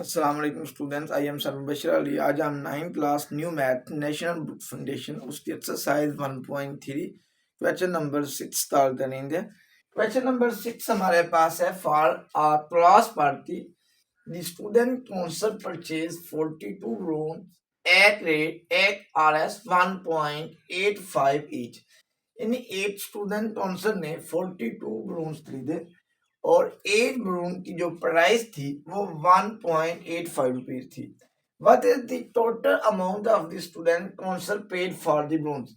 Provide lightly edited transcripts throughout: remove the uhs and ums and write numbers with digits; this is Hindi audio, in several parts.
अस्सलाम वालेकुम students, I am sir Bashir Ali. आज हम 9th class new math national book foundation उसकी एक्सरसाइज 1.3 क्वेश्चन नंबर 6 स्टार्ट करेंगे। क्वेश्चन नंबर 6 हमारे पास है for a class party the student council purchase 42 room at rate at RS 1.85 each. यानी 8 स्टूडेंट काउंसिल ने 42 रूम्स खरीदे और 8 रूम की जो प्राइस थी वो 1.85 रुपीज थी। What is the total amount of the student council paid for the rooms.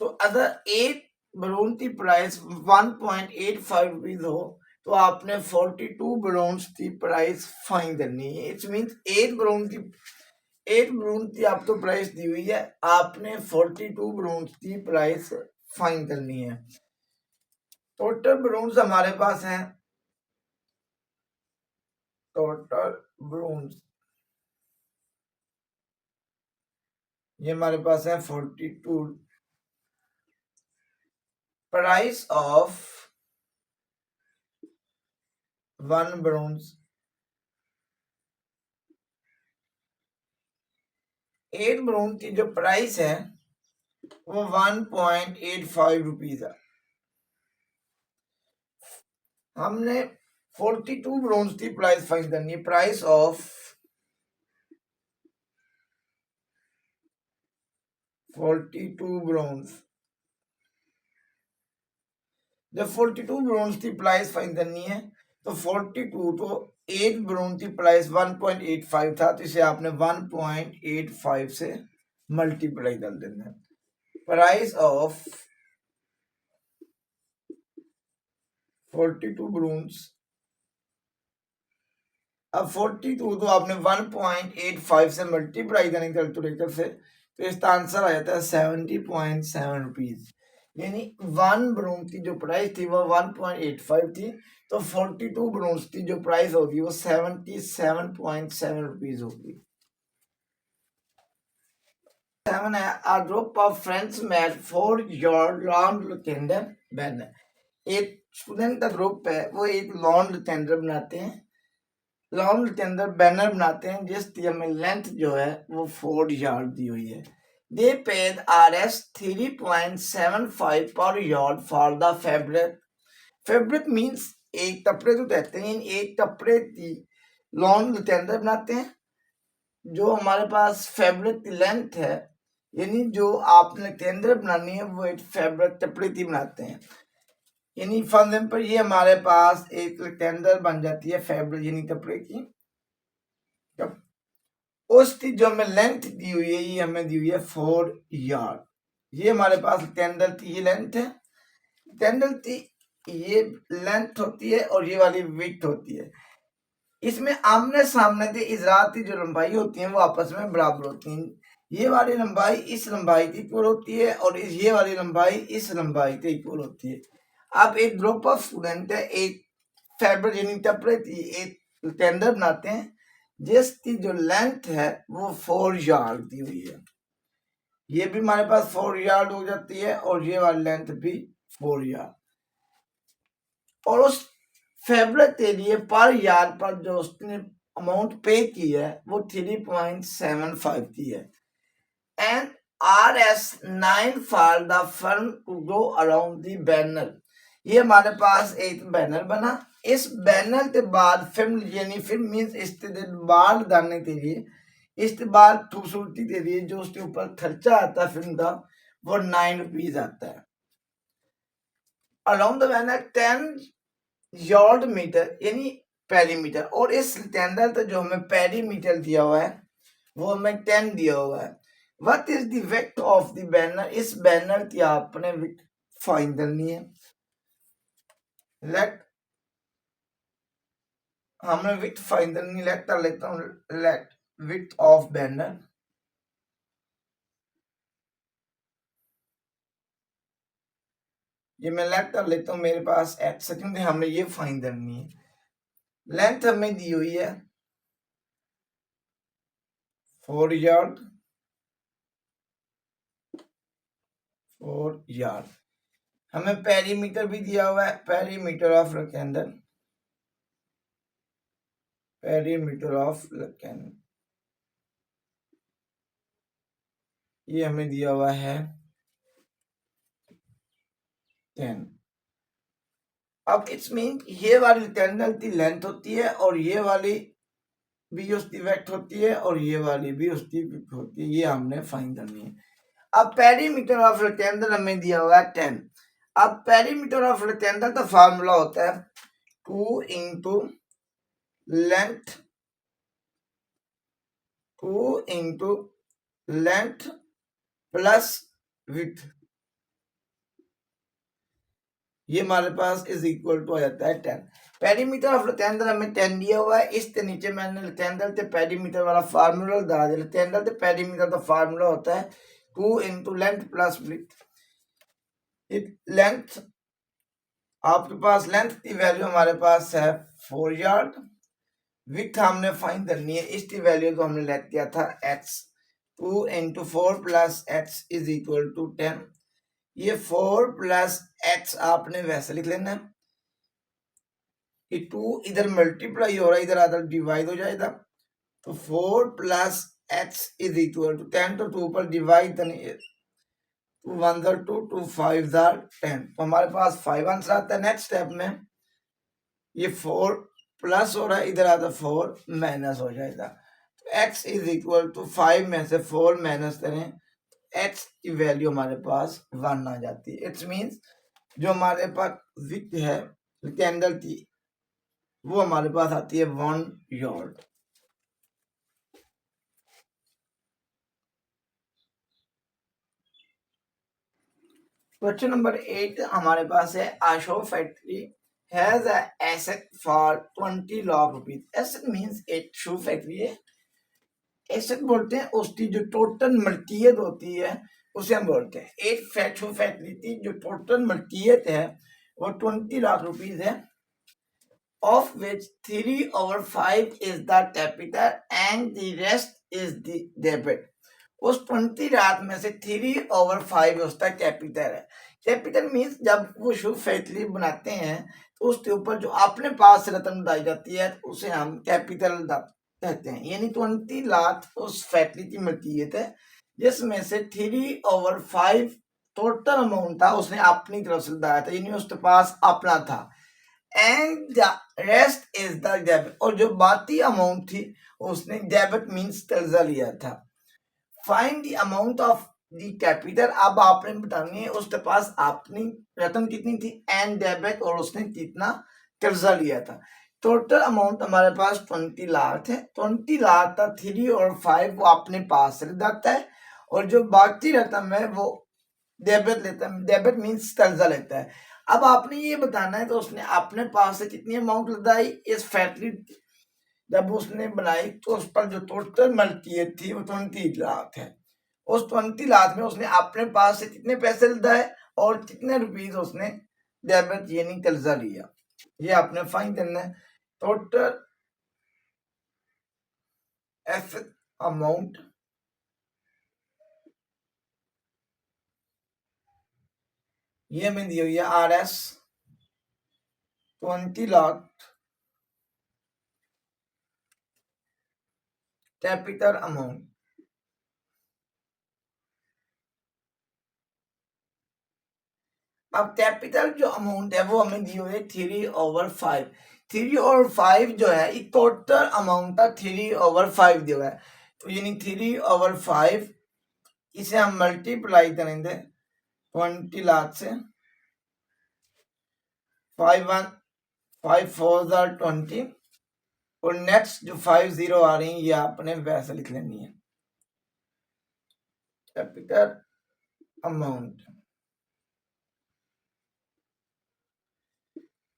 तो अगर 8 रूम की प्राइस 1.85 रुपीज हो तो आपने 42 रूम्स की प्राइस फाइन करनी है। इट्स मींस 8 रूम की आपको प्राइस दी हुई है, आपने 42 रूम्स की प्राइस फाइन करनी है। टोटल रूम्स हमारे पास हैं, टोटल रूम्स ये हमारे पास है 42। प्राइस ऑफ वन ब्रोन्स 8 ब्रोन की जो प्राइस है वो 1.85 रुपीज है। हमने 42 ब्रोन्स की प्राइस फाइंड करनी है। प्राइस ऑफ 42 ब्रोन्स, जब 42 ब्रोन्स की प्राइस फाइंड करनी है तो 42 तो 8 ब्रोन की प्राइस 1.85 था, तो इसे आपने 1.85 से मल्टीप्लाई कर देना है। प्राइस ऑफ 42 ब्रूम्स, अब 42 तो आपने 1.85 से मल्टीप्लाई करेंगे कैलकुलेटर से, तो इसका आंसर आ जाता है 70.7 रुपीज। यानी 1 ब्रूम की जो प्राइस थी वो 1.85 थी, तो 42 ब्रूम्स की जो प्राइस होगी वो 77.7 रुपीज होगी। 7 है a group of friends met for your lawn tender banner। एक स्टूडेंट का ग्रुप है, वो एक लॉन टेंडर बनाते हैं, लॉन के अंदर बैनर बनाते हैं जिसकी हमें लेंथ जो है वो 4 यार्ड दी हुई है। दे पेड RS 3.75 पर yard for the fabric. Fabric means एक कपड़े जो कहते हैं, एक कपड़े की लॉन के अंदर बनाते हैं। जो हमारे पास फैब्रिक की लेंथ है, यानी जो आपने टेंडर बनानी है वो एक फैब्रिक कपड़े की बनाते हैं। यानी फॉर एग्जाम्पल ये हमारे पास एक टेंडर बन जाती है फैब्रिक यानी कपड़े की। उसकी जो हमें लेंथ दी हुई है ये हमें दी हुई है 4 यार्ड। ये हमारे पास टेंडर की ये लेंथ है, टेंडर की ये लेंथ होती है और ये वाली विड्थ होती है। इसमें आमने सामने के इजरात की जो लंबाई होती है वो आपस में बराबर होती है। ये वाली लंबाई इस लंबाई की इक्वल होती है और ये वाली लंबाई इस लंबाई के इक्वल होती है। अब एक ग्रुप ऑफ स्टूडेंट है, एक फैब्रिक यानी कपड़े की एक टेंडर बनाते हैं जिसकी जो लेंथ है वो 4 यार्ड दी हुई है। ये भी हमारे पास 4 यार्ड हो जाती है और ये वाली लेंथ भी 4 यार्ड। और उस फैब्रिक के लिए पर यार्ड पर जो उसने अमाउंट पे की है वो 3.75 की है। And RS 9 for the firm to go around the banner. ये हमारे पास एक बैनर बना। इस बैनर के बाद फिल्म यानी फिल्म मीन्स इस्तेबाल डालने के लिए, इस्तेबाल खूबसूरती के लिए जो उसके ऊपर खर्चा आता है फिल्म का वो 9 रुपीज आता है। Around the banner 10 yard metre यानी पेरीमीटर, और इस स्टैंडर्ड तो जो हमें पेरीमीटर दिया हुआ है वो हमें 10 दिया हुआ है। What is the width of the banner. इस बैनर की आपने विड्थ फाइंड करनी है। लेट हमने विड्थ फाइंड करनी, लेट कर लेता हूँ, लेट विड्थ ऑफ बैनर ये मैं लेट कर लेता हूँ मेरे पास एक्स, क्योंकि हमने ये फाइंड करनी है। लेंथ हमें दी हुई है 4 यार्ड, 4 यार्ड। हमें पेरीमीटर भी दिया हुआ है, perimeter of rectangle perimeter of लेकेन, ये हमें दिया हुआ है 10। अब इट्स मीन ये वाली रिटेंडल की लेंथ होती है और ये वाली भी उसकी वेक्ट होती है और ये वाली भी उसकी होती है, ये हमने फाइंड करनी है। अब पेरीमीटर ऑफ रेक्टेंगल हमें दिया हुआ है 10। अब पेरीमीटर ऑफ रेक्टेंगल का फार्मूला होता है 2 into length, 2 into length plus width, ये हमारे पास इज इक्वल टू आ जाता है 10। पेरीमीटर ऑफ रेक्टेंगल हमें 10 दिया हुआ है, इसके नीचे मैंने रेक्टेंगल के पेरीमीटर वाला फार्मूला डाल दिया। रेक्टेंगल के पेरीमीटर का फार्मूला होता है 2 into length plus width. Length आपके पास, लेंथ की वैल्यू हमारे पास है 4 यार्ड, विड्थ हमने फाइंड करनी है, इसकी वैल्यू तो हमने लेट किया था x, 2 into 4 plus x is equal to 10। ये 4 प्लस x आपने वैसे लिख लेना है कि 2 इधर मल्टीप्लाई हो रहा है, इधर आधा डिवाइड हो जाएगा, तो 4 plus x is equal to 10, तो 2 पर डिवाइड, 2 1 2 2 5 10, तो हमारे पास 5 आंसर आता है। नेक्स्ट स्टेप में ये 4 प्लस हो रहा है, इधर आता 4 माइनस हो जाएगा, तो x इज इक्वल टू 5 में से 4 माइनस करें, x की वैल्यू हमारे पास 1 आ जाती है। इट्स मींस जो हमारे पास विड्थ है कैंडल की, वो हमारे पास आती है 1 यार्ड। क्वेश्चन नंबर 8 हमारे पास है, आशो factory has a asset for 20 lakh rupees. Asset means एक शू फैक्ट्री है, एसेट बोलते हैं उसकी जो टोटल मल्कियत होती है उसे हम बोलते हैं। एक शू फैक्ट्री की जो टोटल मल्कियत है वो 20 लाख रुपीज है, of which 3/5 is the capital and the rest is the debit। उस 20 लाख में से 3/5 उसका कैपिटल है। कैपिटल मीन्स जब वो शुभ फैक्ट्री बनाते हैं तो उसके ऊपर जो अपने पास रकम डाली जाती है उसे हम कैपिटल कहते हैं। यानी 20 लाख उस फैक्ट्री की मल्कियत है, जिसमें से 3/5 टोटल अमाउंट था उसने अपनी तरफ से डाला था, यानी उसके पास अपना था। And the rest is the debit, और जो बाकी अमाउंट थी उसने डेबिट मीन्स कर्जा लिया था। Find the amount of the capital, अब आपने बतानी है उसके पास अपनी रकम कितनी थी एंड डेबिट, और उसने कितना कर्जा लिया था। टोटल अमाउंट हमारे पास 20 लाख है, 20 लाख का 3 और 5 वो अपने पास रख जाता है, और जो बाकी रकम है वो डेबिट लेता है। डेबिट मीन्स कर्जा लेता है। अब आपने ये बताना है तो उसने अपने पास से कितनी अमाउंट लगाई इस फैक्ट्री, जब उसने बनाई तो उस पर जो टोटल मल्कियत थी वो 20 लाख है। उस 20 लाख में उसने अपने पास से कितने पैसे लगाए और कितने रुपीज उसने डेबिट यानी कर्जा लिया, ये आपने फाइन करना है। टोटल एसेट अमाउंट ये हमें दी हुई है RS 20 लाख कैपिटल अमाउंट। अब कैपिटल जो अमाउंट है वो हमें दी हुई है 3/5। 3/5 जो है ये टोटल अमाउंट का 3/5 दिया हुआ है, तो यानी 3/5 इसे हम मल्टीप्लाई करेंगे 20 लाख से, 5 4 20, और नेक्स्ट जो 5 0 आ रही है ये आपने वैसे लिख लेनी है। कैपिटल अमाउंट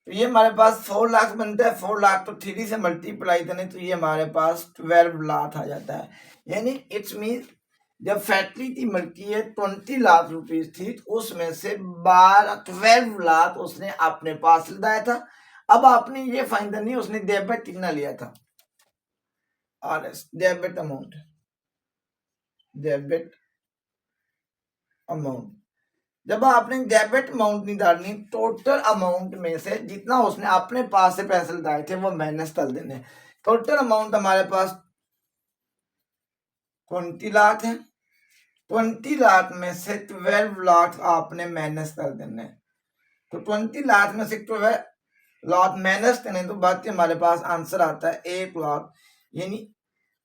तो ये हमारे पास 4 लाख बनता है, 4 लाख तो 3 से मल्टीप्लाई करें तो ये हमारे पास 12 लाख आ जाता है। यानी इट्स मीन जब फैक्ट्री की मल्कियत 20 लाख रुपीज थी उसमें से 12 लाख उसने अपने पास लगाया था। अब आपने ये फाइंड करनी है उसने डेबिट कितना लिया था, RS debit amount, debit amount. जब आपने डेबिट अमाउंट नहीं डालनी, टोटल अमाउंट में से जितना उसने अपने पास से पैसे लगाए थे वो माइनस कर देने। टोटल अमाउंट हमारे पास 20 लाख है। 20 लाख में से 12 लाख आपने माइनस कर देना है। तो 20 लाख में से 12 लाख माइनस करने तो बाद हमारे पास आंसर आता है 8 लाख, यानी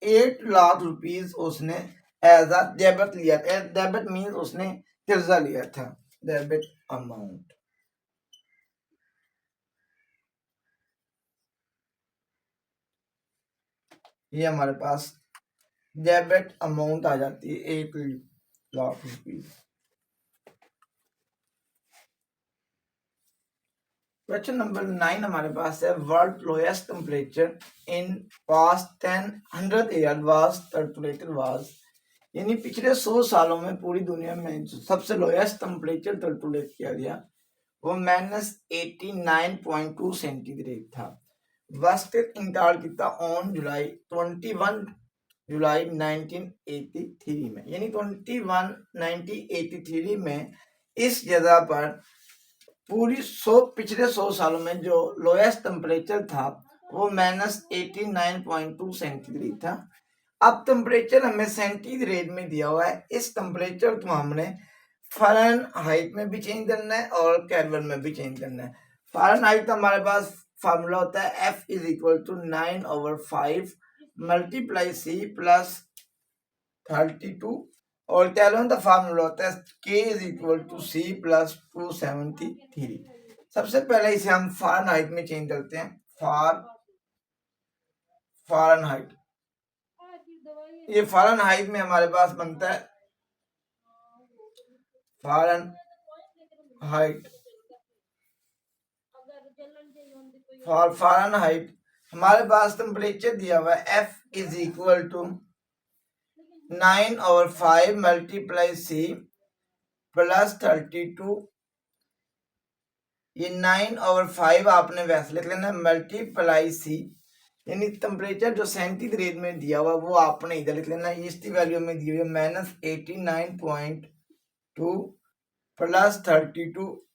8 लाख रुपीज उसने एज अ डेबिट लिया था। डेबिट मीन्स उसने कर्जा लिया था, डेबिट अमाउंट। ये हमारे पास डेबिट अमाउंट आ जाती है 8 लाख रुपीज। क्वेश्चन नंबर 9 हमारे पास है world lowest temperature in past 100 year was calculated was, यानी पिछले 100 सालों में पूरी दुनिया में जो सबसे लोएस्ट टेम्परेचर कैलकुलेट किया गया वो -89.2 सेंटीग्रेड था। वास्टेड इंटाल किया ऑन जुलाई 21 जुलाई 1983 में, यानी 21 1983 में इस जगह पर पूरी पिछले 100 सालों में जो लोएस्ट टेम्परेचर था वो -89.2 सेंटीग्रेड था। अब टेम्परेचर हमें सेंटीग्रेड में दिया हुआ है, इस टेम्परेचर को हमने फ़ारेनहाइट में भी चेंज करना है और केल्विन में भी चेंज करना है। फ़ारेनहाइट हमारे पास फार्मूला होता है F = 9/5 मल्टीप्लाई C + 32 और केल्विन का फार्मूला होता है K = C + 273। सबसे पहले इसे हम फ़ारेनहाइट में चेंज करते हैं। फ़ारेनहाइट, ये फ़ारेनहाइट में हमारे पास बनता है फ़ारेनहाइट हमारे पास टेम्परेचर दिया हुआ है F = 9/5 मल्टीप्लाई C + 32। ये 9/5 आपने वैसे लिख लेना मल्टीप्लाई C, यानी टेम्परेचर जो सेंटीग्रेड में दिया हुआ वो आपने इधर लिख लेना। इसकी वैल्यू में दी हुई है -89.2 + 32।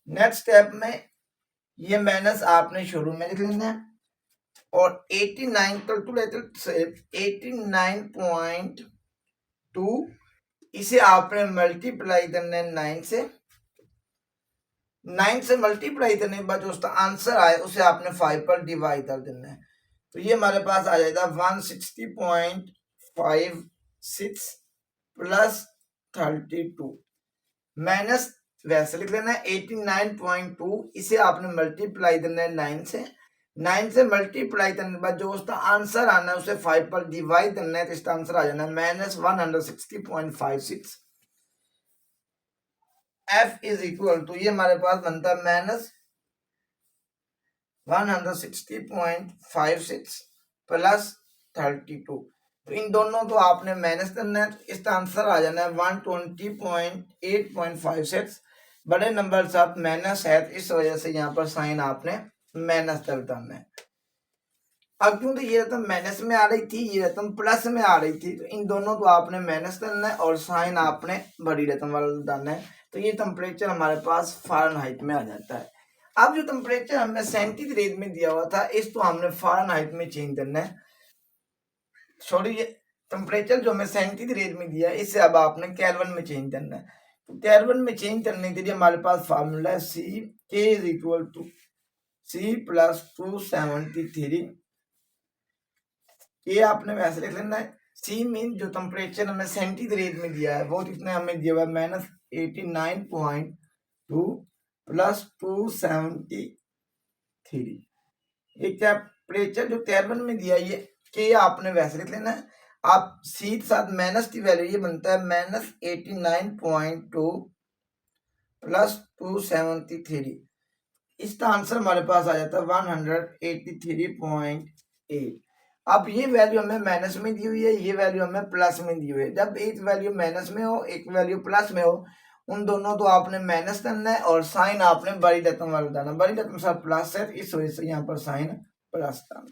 नेक्स्ट स्टेप में ये माइनस आपने शुरू में लिख लेना है और 89 कैलकुलेटेड से 89.2 इसे आपने मल्टीप्लाई करना है 9 से। 9 से मल्टीप्लाई करने के बाद जो उसका आंसर आए उसे आपने 5 पर डिवाइड कर देना है। तो ये हमारे पास आ जाएगा 160.56 + 32 माइनस वैसे लिख लेना है 89.2, इसे आपने मल्टीप्लाई करना है 9 से। 9 से मल्टीप्लाई करने के बाद जो उसका आंसर आना है उसे 5 पर डिवाइड करना है, तो इसका आंसर आ जाना है -160.56। F = ये हमारे पास बनता है -160.56 + 32। तो इन दोनों को आपने माइनस करना है, तो इसका आंसर आ जाना है 120.856। बड़े नंबर साथ माइनस है तो इस वजह से यहाँ पर साइन आपने माइनस करना है। अब क्योंकि ये रकम माइनस में आ रही थी, ये रकम प्लस में आ रही थी, तो इन दोनों को आपने माइनस करना है और साइन आपने बड़ी रकम वाला डालना है। तो ये टेम्परेचर हमारे पास फ़ारेनहाइट में आ जाता है। अब जो टेम्परेचर हमें सेंटीग्रेड में दिया हुआ था इसको हमने फ़ारेनहाइट में चेंज करना है। सॉरी, ये टेम्परेचर जो हमें सेंटीग्रेड में दिया है इसे अब आपने केल्विन में चेंज करना है। तो केल्विन में चेंज करने के लिए हमारे पास फार्मूला है K = C + 273। ये आपने वैसे लिख लेना है। C मीन जो टेम्परेचर हमें सेंटीग्रेड में दिया है वो कितने हमें दिया हुआ है -89.2 + 273। ये टेम्परेचर जो केल्विन में दिया ये के आपने वैसे लिख लेना है। आप C के साथ माइनस की वैल्यू ये बनता है -89.2 + 273। इसका आंसर हमारे पास आ जाता है 183.8। अब ये वैल्यू हमें माइनस में दी हुई है, ये वैल्यू हमें प्लस में दी हुई है। जब एक वैल्यू माइनस में हो एक वैल्यू प्लस में हो उन दोनों को आपने माइनस करना है और साइन आपने बड़ी रकम वाला डालना। बड़ी रकम साथ प्लस है, इस वजह से यहाँ पर साइन प्लस डालना।